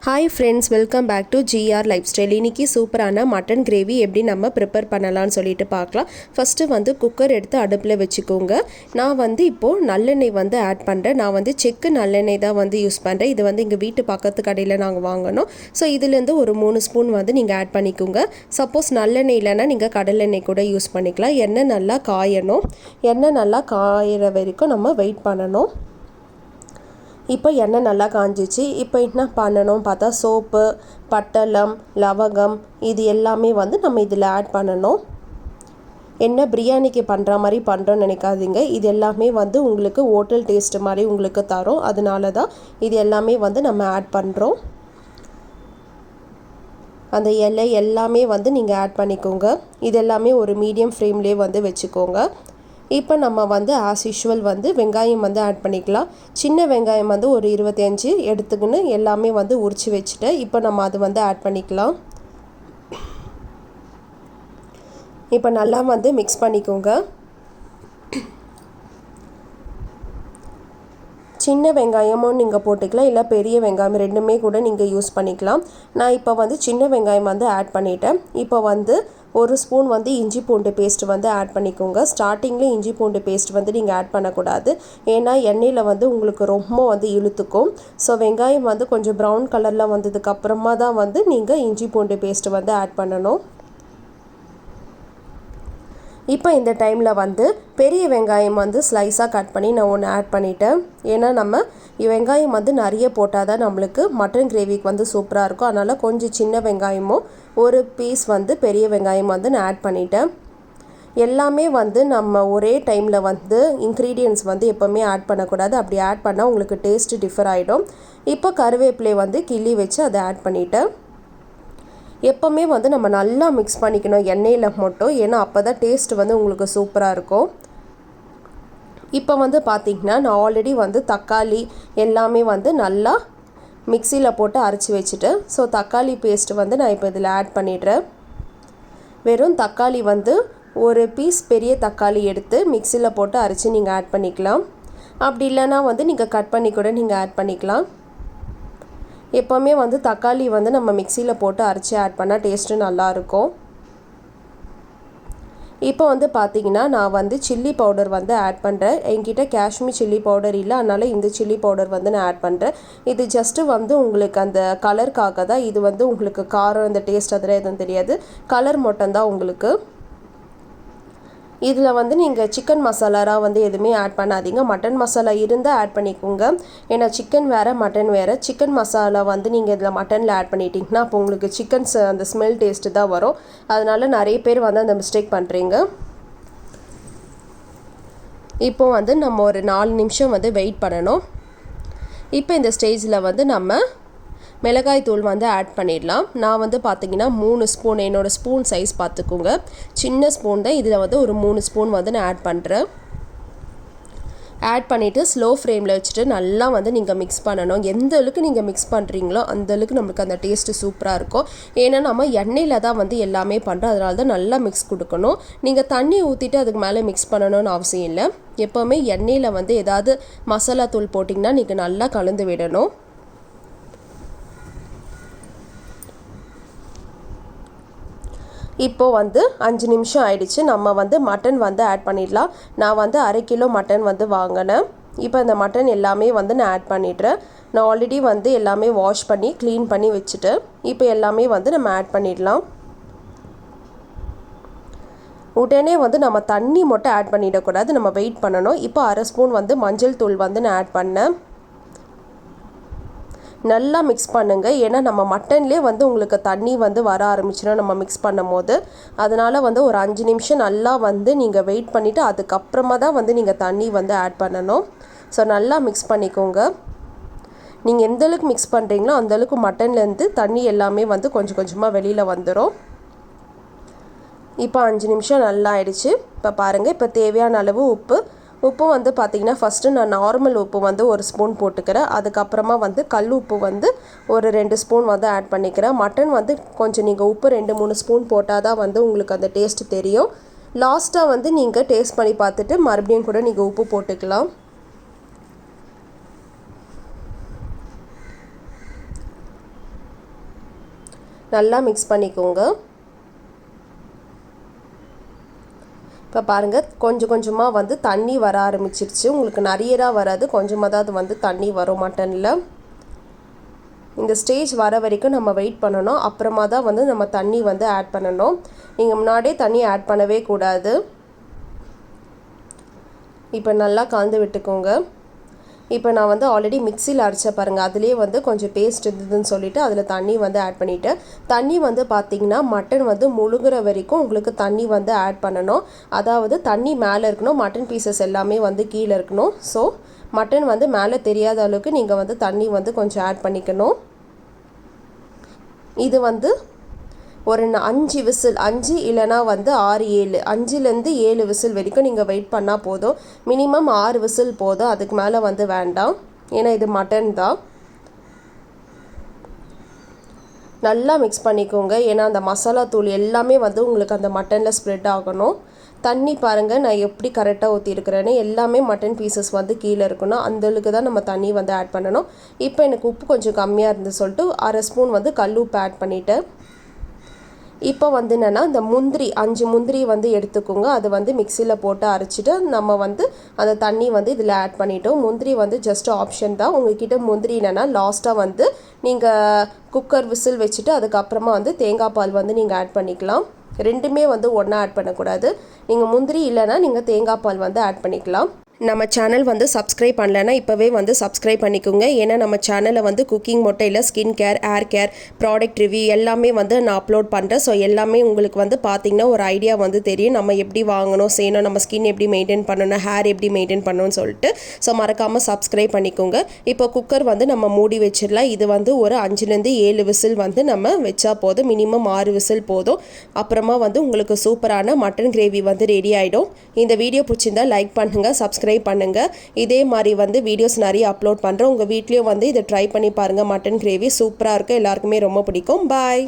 Hi friends, welcome back to GR life style. இன்றைக்கி சூப்பரான mutton gravy எப்படி நம்ம ப்ரிப்பேர் பண்ணலான்னு சொல்லிட்டு பார்க்கலாம். ஃபஸ்ட்டு வந்து குக்கர் எடுத்து அடுப்பில் வச்சுக்கோங்க. நான் வந்து இப்போது நல்லெண்ணெய் வந்து ஆட் பண்ணுறேன். நான் வந்து செக்கு நல்லெண்ணெய் தான் வந்து யூஸ் பண்ணுறேன். இது வந்து எங்கள் வீட்டு பக்கத்து கடையில் நாங்கள் வாங்கினோம். ஸோ இதுலேருந்து ஒரு 3 ஸ்பூன் வந்து நீங்கள் ஆட் பண்ணிக்கோங்க. சப்போஸ் நல்லெண்ணெய் இல்லைன்னா நீங்கள் கடலெண்ணெய் கூட யூஸ் பண்ணிக்கலாம். எண்ணெய் நல்லா காயணும். எண்ணெய் நல்லா காயிற வரைக்கும் நம்ம வெயிட் பண்ணணும். இப்போ எண்ணெய் நல்லா காஞ்சிச்சு. இப்போ என்ன பண்ணணும் பார்த்தா, சோப்பு, பட்டலம், லவங்கம் இது எல்லாமே வந்து நம்ம இதில் ஆட் பண்ணணும். என்ன பிரியாணிக்கு பண்ணுற மாதிரி பண்ணுறோன்னு நினைக்காதீங்க. இது எல்லாமே வந்து உங்களுக்கு ஹோட்டல் டேஸ்ட் மாதிரி உங்களுக்கு தரும். அதனால தான் இது எல்லாமே வந்து நம்ம ஆட் பண்ணுறோம். அந்த இலை எல்லாமே வந்து நீங்கள் ஆட் பண்ணிக்கோங்க. இது எல்லாமே ஒரு மீடியம் ஃப்ளேம்லேயே வந்து வச்சுக்கோங்க. இப்போ நம்ம வந்து ஆஸ் யூஷுவல் வந்து வெங்காயம் வந்து ஆட் பண்ணிக்கலாம். சின்ன வெங்காயம் வந்து ஒரு 25 எடுத்துக்கின்னு எல்லாமே வந்து உரித்து வச்சுட்டு இப்போ நம்ம அது வந்து ஆட் பண்ணிக்கலாம். இப்போ நல்லா வந்து மிக்ஸ் பண்ணிக்கோங்க. சின்ன வெங்காயமும் நீங்கள் போட்டுக்கலாம், இல்லை பெரிய வெங்காயம் ரெண்டுமே கூட நீங்கள் யூஸ் பண்ணிக்கலாம். நான் இப்போ வந்து சின்ன வெங்காயம் வந்து ஆட் பண்ணிட்டேன். இப்போ வந்து ஒரு ஸ்பூன் வந்து இஞ்சி பூண்டு பேஸ்ட் வந்து ஆட் பண்ணிக்கோங்க. ஸ்டார்டிங்கில் இஞ்சி பூண்டு பேஸ்ட் வந்து நீங்கள் ஆட் பண்ணக்கூடாது. ஏன்னா எண்ணெயில் வந்து உங்களுக்கு ரொம்ப வந்து இழுத்துக்கும். ஸோ வெங்காயம் வந்து கொஞ்சம் ப்ரௌன் கலரில் வந்ததுக்கப்புறமா தான் வந்து நீங்கள் இஞ்சி பூண்டு பேஸ்ட் வந்து ஆட் பண்ணணும். இப்போ இந்த டைமில் வந்து பெரிய வெங்காயம் வந்து ஸ்லைஸாக கட் பண்ணி நான் ஒன்று ஆட் பண்ணிட்டேன். ஏன்னா நம்ம வெங்காயம் வந்து நிறைய போட்டால் தான் நம்மளுக்கு மட்டன் கிரேவிக்கு வந்து சூப்பராக இருக்கும். அதனால் கொஞ்சம் சின்ன வெங்காயமும் ஒரு பீஸ் வந்து பெரிய வெங்காயம் வந்து நான் ஆட் பண்ணிட்டேன். எல்லாமே வந்து நம்ம ஒரே டைமில் வந்து இன்க்ரீடியன்ட்ஸ் வந்து எப்போவுமே ஆட் பண்ணக்கூடாது. அப்படி ஆட் பண்ணால் உங்களுக்கு டேஸ்ட்டு டிஃபர் ஆகிடும். இப்போ கருவேப்பிலை வந்து கிள்ளி வச்சு அதை ஆட் பண்ணிட்டேன். எப்போவுமே வந்து நம்ம நல்லா மிக்ஸ் பண்ணிக்கணும் எண்ணெயில் மட்டும். ஏன்னா அப்போ தான் டேஸ்ட் வந்து உங்களுக்கு சூப்பராக இருக்கும். இப்போ வந்து பார்த்திங்கன்னா நான் ஆல்ரெடி வந்து தக்காளி எல்லாமே வந்து நல்லா மிக்சியில் போட்டு அரைச்சி வச்சுட்டேன். ஸோ தக்காளி பேஸ்ட்டு வந்து நான் இப்போ இதில் ஆட் பண்ணிடுறேன். வெறும் தக்காளி வந்து ஒரு பீஸ் பெரிய தக்காளி எடுத்து மிக்சியில் போட்டு அரைச்சி நீங்கள் ஆட் பண்ணிக்கலாம். அப்படி இல்லைன்னா வந்து நீங்கள் கட் பண்ணி கூட நீங்கள் ஆட் பண்ணிக்கலாம். எப்போவுமே வந்து தக்காளி வந்து நம்ம மிக்சியில் போட்டு அரைச்சி ஆட் பண்ணால் டேஸ்ட்டு நல்லாயிருக்கும். இப்போ வந்து பார்த்திங்கன்னா நான் வந்து சில்லி பவுடர் வந்து ஆட் பண்ணுறேன். என்கிட்ட காஷ்மீர் சில்லி பவுடர் இல்லை, அதனால் இந்த சில்லி பவுடர் வந்து நான் ஆட் பண்ணுறேன். இது ஜஸ்ட்டு வந்து உங்களுக்கு அந்த கலருக்காக தான். இது வந்து உங்களுக்கு காரம் அந்த டேஸ்ட் அதெல்லாம் எதுவும் தெரியாது. கலர் மட்டும்தான் உங்களுக்கு. இதில் வந்து நீங்கள் சிக்கன் மசாலாலாம் வந்து எதுவுமே ஆட் பண்ணாதீங்க. மட்டன் மசாலா இருந்தால் ஆட் பண்ணிக்கோங்க. ஏன்னா சிக்கன் வேறு மட்டன் வேறு. சிக்கன் மசாலா வந்து நீங்கள் இதில் மட்டனில் ஆட் பண்ணிட்டீங்கன்னா அப்போ உங்களுக்கு சிக்கன்ஸ் அந்த ஸ்மெல் டேஸ்ட்டு தான் வரும். அதனால் நிறைய பேர் வந்து அந்த மிஸ்டேக் பண்ணுறீங்க. இப்போ வந்து நம்ம ஒரு 4 நிமிஷம் வந்து வெயிட் பண்ணணும். இப்போ இந்த ஸ்டேஜில் வந்து நம்ம மிளகாய் தூள் வந்து ஆட் பண்ணிடலாம். நான் வந்து பார்த்திங்கன்னா 3 ஸ்பூன், என்னோடய ஸ்பூன் சைஸ் பார்த்துக்கோங்க, சின்ன ஸ்பூன் தான். இதில் வந்து ஒரு 3 ஸ்பூன் வந்து நான் ஆட் பண்ணுறேன். ஆட் பண்ணிவிட்டு ஸ்லோ ஃப்ளேமில் வச்சுட்டு நல்லா வந்து நீங்கள் மிக்ஸ் பண்ணணும். எந்த அளவுக்கு நீங்கள் மிக்ஸ் பண்ணுறீங்களோ அந்தளவுக்கு நம்மளுக்கு அந்த டேஸ்ட்டு சூப்பராக இருக்கும். ஏன்னா நம்ம எண்ணெயில் தான் வந்து எல்லாமே பண்ணுறோம். அதனால தான் நல்லா மிக்ஸ் கொடுக்கணும். நீங்கள் தண்ணி ஊற்றிட்டு அதுக்கு மேலே மிக்ஸ் பண்ணணும்னு அவசியம் இல்லை. எப்போவுமே எண்ணெயில் வந்து ஏதாவது மசாலா தூள் போட்டிங்கன்னா நீங்கள் நல்லா கலந்து விடணும். இப்போது வந்து 5 நிமிஷம் ஆயிடுச்சு. நம்ம வந்து மட்டன் வந்து ஆட் பண்ணிடலாம். நான் வந்து 1/2 கிலோ மட்டன் வந்து வாங்கினேன். இப்போ இந்த மட்டன் எல்லாமே வந்து நான் ஆட் பண்ணிடுறேன். நான் ஆல்ரெடி வந்து எல்லாமே வாஷ் பண்ணி க்ளீன் பண்ணி வச்சுட்டேன். இப்போ எல்லாமே வந்து நம்ம ஆட் பண்ணிடலாம். உடனே வந்து நம்ம தண்ணி மட்டும் ஆட் பண்ணிடக்கூடாது, நம்ம வெயிட் பண்ணணும். இப்போ 1/2 ஸ்பூன் வந்து மஞ்சள் தூள் வந்து நான் ஆட் பண்ணேன். நல்லா மிக்ஸ் பண்ணுங்கள். ஏன்னா நம்ம மட்டன்லேயே வந்து உங்களுக்கு தண்ணி வந்து வர ஆரம்பிச்சிடும் நம்ம மிக்ஸ் பண்ணும் போது. அதனால் வந்து ஒரு 5 நிமிஷம் நல்லா வந்து நீங்கள் வெயிட் பண்ணிவிட்டு அதுக்கப்புறமா தான் வந்து நீங்கள் தண்ணி வந்து ஆட் பண்ணணும். ஸோ நல்லா மிக்ஸ் பண்ணிக்கோங்க. நீங்கள் எந்தளவுக்கு மிக்ஸ் பண்ணுறீங்களோ அந்தளவுக்கு மட்டன்லேருந்து தண்ணி எல்லாமே வந்து கொஞ்சம் கொஞ்சமாக வெளியில் வந்துடும். இப்போ 5 நிமிஷம் நல்லா ஆயிடுச்சு. இப்போ பாருங்கள், இப்போ தேவையான அளவு உப்பு வந்து பார்த்திங்கன்னா ஃபஸ்ட்டு நான் நார்மல் உப்பு வந்து ஒரு ஸ்பூன் போட்டுக்கிறேன். அதுக்கப்புறமா வந்து கல் உப்பு வந்து ஒரு 2 ஸ்பூன் வந்து ஆட் பண்ணிக்கிறேன். மட்டன் வந்து கொஞ்சம் நீங்கள் உப்பு 2-3 ஸ்பூன் போட்டால் தான் வந்து உங்களுக்கு அந்த டேஸ்ட்டு தெரியும். லாஸ்ட்டாக வந்து நீங்கள் டேஸ்ட் பண்ணி பார்த்துட்டு மறுபடியும் கூட நீங்கள் உப்பு போட்டுக்கலாம். நல்லா மிக்ஸ் பண்ணிக்கோங்க. இப்போ பாருங்கள் கொஞ்சம் கொஞ்சமாக வந்து தண்ணி வர ஆரம்பிச்சிருச்சு. உங்களுக்கு நிறையலாம் வராது, கொஞ்சமாக தான் அது வந்து தண்ணி வரும் மட்டனில். இந்த ஸ்டேஜ் வர வரைக்கும் நம்ம வெயிட் பண்ணணும். அப்புறமா தான் வந்து நம்ம தண்ணி வந்து ஆட் பண்ணணும். நீங்கள் முன்னாடியே தண்ணி ஆட் பண்ணவே கூடாது. இப்போ நல்லா கலந்து விட்டுக்கோங்க. இப்போ நான் வந்து ஆல்ரெடி மிக்சியில் அரைச்ச பாருங்கள், அதுலேயே வந்து கொஞ்சம் பேஸ்ட் இருந்ததுன்னு சொல்லிவிட்டு அதில் தண்ணி வந்து ஆட் பண்ணிவிட்டேன். தண்ணி வந்து பார்த்திங்கன்னா மட்டன் வந்து முழுகிற வரைக்கும் உங்களுக்கு தண்ணி வந்து ஆட் பண்ணணும். அதாவது தண்ணி மேலே இருக்கணும், மட்டன் பீசஸ் எல்லாமே வந்து கீழே இருக்கணும். ஸோ மட்டன் வந்து மேலே தெரியாத அளவுக்கு நீங்கள் வந்து தண்ணி வந்து கொஞ்சம் ஆட் பண்ணிக்கணும். இது வந்து ஒரு 5 விசில், 5 இல்லைனா வந்து 6 7 5லேருந்து 7 விசில் வரைக்கும் நீங்கள் வெயிட் பண்ணால் போதும். மினிமம் 6 விசில் போதும், அதுக்கு மேலே வந்து வேண்டாம். ஏன்னா இது மட்டன் தான். நல்லா மிக்ஸ் பண்ணிக்கோங்க. ஏன்னா அந்த மசாலா தூள் எல்லாமே வந்து உங்களுக்கு அந்த மட்டனில் ஸ்ப்ரெட் ஆகணும். தண்ணி பாருங்கள் நான் எப்படி கரெக்டாக ஊற்றிருக்கிறேன்னு. எல்லாமே மட்டன் பீசஸ் வந்து கீழே இருக்கணும், அந்தளவுக்கு தான் நம்ம தண்ணி வந்து ஆட் பண்ணணும். இப்போ எனக்கு உப்பு கொஞ்சம் கம்மியாக இருந்து சொல்லிட்டு 1/2 ஸ்பூன் வந்து கல் உப்பு ஆட் பண்ணிவிட்டேன். இப்போ வந்து என்னென்னா இந்த முந்திரி 5 முந்திரி வந்து எடுத்துக்கோங்க. அது வந்து மிக்சியில் போட்டு அரைச்சிட்டு நம்ம வந்து அந்த தண்ணி வந்து இதில் ஆட் பண்ணிட்டோம். முந்திரி வந்து ஜஸ்ட் ஆப்ஷன் தான். உங்கள்கிட்ட முந்திரி இல்லைன்னா லாஸ்ட்டாக வந்து நீங்கள் குக்கர் விசில் வச்சுட்டு அதுக்கப்புறமா வந்து தேங்காய் பால் வந்து நீங்கள் ஆட் பண்ணிக்கலாம். ரெண்டுமே வந்து ஒன்றா ஆட் பண்ணக்கூடாது. நீங்கள் முந்திரி இல்லைன்னா நீங்கள் தேங்காய் பால் வந்து ஆட் பண்ணிக்கலாம். நம்ம சேனல் வந்து சப்ஸ்கிரைப் பண்ணலைன்னா இப்போவே வந்து சப்ஸ்கிரைப் பண்ணிக்கோங்க. ஏன்னா நம்ம சேனலில் வந்து குக்கிங் மட்டும் இல்லை, skin care, hair care, product review எல்லாமே வந்து நான் அப்லோட் பண்ணுறேன். ஸோ எல்லாமே உங்களுக்கு வந்து பார்த்திங்கன்னா ஒரு ஐடியா வந்து தெரியும், நம்ம எப்படி வாங்கணும் செய்யணும், நம்ம ஸ்கின் எப்படி மெயின்டைன் பண்ணணும், ஹேர் எப்படி மெயின்டைன் பண்ணணும்னு சொல்லிட்டு. ஸோ மறக்காமல் சப்ஸ்கிரைப் பண்ணிக்கோங்க. இப்போ குக்கர் வந்து நம்ம மூடி வச்சிடலாம். இது வந்து ஒரு 5லேருந்து 7 விசில் வந்து நம்ம வச்சா போதும். மினிமம் 6 விசில் போதும். அப்புறமா வந்து உங்களுக்கு சூப்பரான மட்டன் கிரேவி வந்து ரெடி ஆகிடும். இந்த வீடியோ பிடிச்சிருந்தால் லைக் பண்ணுங்கள், சப்ஸ்கிரைப் பண்ணுங்கள். இதே மாதிரி வந்து வீடியோஸ் நிறைய அப்லோட் பண்ணுறேன். உங்கள் வீட்லேயும் வந்து இதை ட்ரை பண்ணி பாருங்கள். மட்டன் கிரேவி சூப்பராக இருக்குது, எல்லாருக்குமே ரொம்ப பிடிக்கும். பாய்.